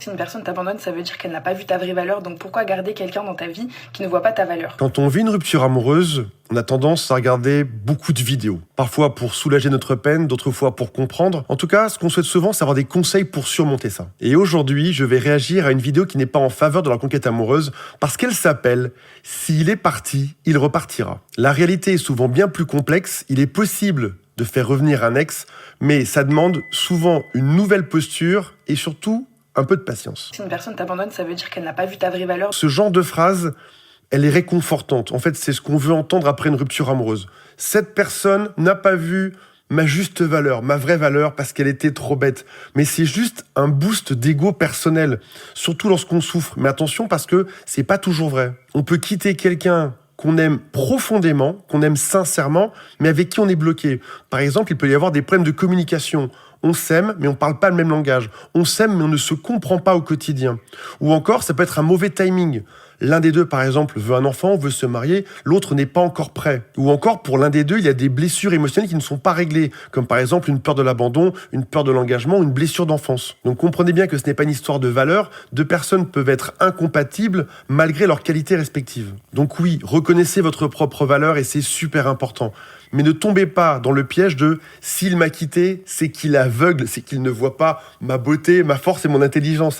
Si une personne t'abandonne, ça veut dire qu'elle n'a pas vu ta vraie valeur, donc pourquoi garder quelqu'un dans ta vie qui ne voit pas ta valeur? Quand on vit une rupture amoureuse, on a tendance à regarder beaucoup de vidéos. Parfois pour soulager notre peine, d'autres fois pour comprendre. En tout cas, ce qu'on souhaite souvent, c'est avoir des conseils pour surmonter ça. Et aujourd'hui, je vais réagir à une vidéo qui n'est pas en faveur de la conquête amoureuse parce qu'elle s'appelle « S'il est parti, il repartira ». La réalité est souvent bien plus complexe. Il est possible de faire revenir un ex, mais ça demande souvent une nouvelle posture et surtout un peu de patience. Si une personne t'abandonne, ça veut dire qu'elle n'a pas vu ta vraie valeur. Ce genre de phrase, elle est réconfortante. En fait, c'est ce qu'on veut entendre après une rupture amoureuse. Cette personne n'a pas vu ma juste valeur, ma vraie valeur, parce qu'elle était trop bête. Mais c'est juste un boost d'ego personnel, surtout lorsqu'on souffre. Mais attention, parce que c'est pas toujours vrai. On peut quitter quelqu'un qu'on aime profondément, qu'on aime sincèrement, mais avec qui on est bloqué. Par exemple, il peut y avoir des problèmes de communication. On s'aime, mais on ne parle pas le même langage. On s'aime, mais on ne se comprend pas au quotidien. Ou encore, ça peut être un mauvais timing. L'un des deux, par exemple, veut un enfant, veut se marier, l'autre n'est pas encore prêt. Ou encore, pour l'un des deux, il y a des blessures émotionnelles qui ne sont pas réglées, comme par exemple une peur de l'abandon, une peur de l'engagement, une blessure d'enfance. Donc comprenez bien que ce n'est pas une histoire de valeur, deux personnes peuvent être incompatibles malgré leurs qualités respectives. Donc oui, reconnaissez votre propre valeur et c'est super important. Mais ne tombez pas dans le piège de « s'il m'a quitté, c'est qu'il est aveugle, c'est qu'il ne voit pas ma beauté, ma force et mon intelligence ».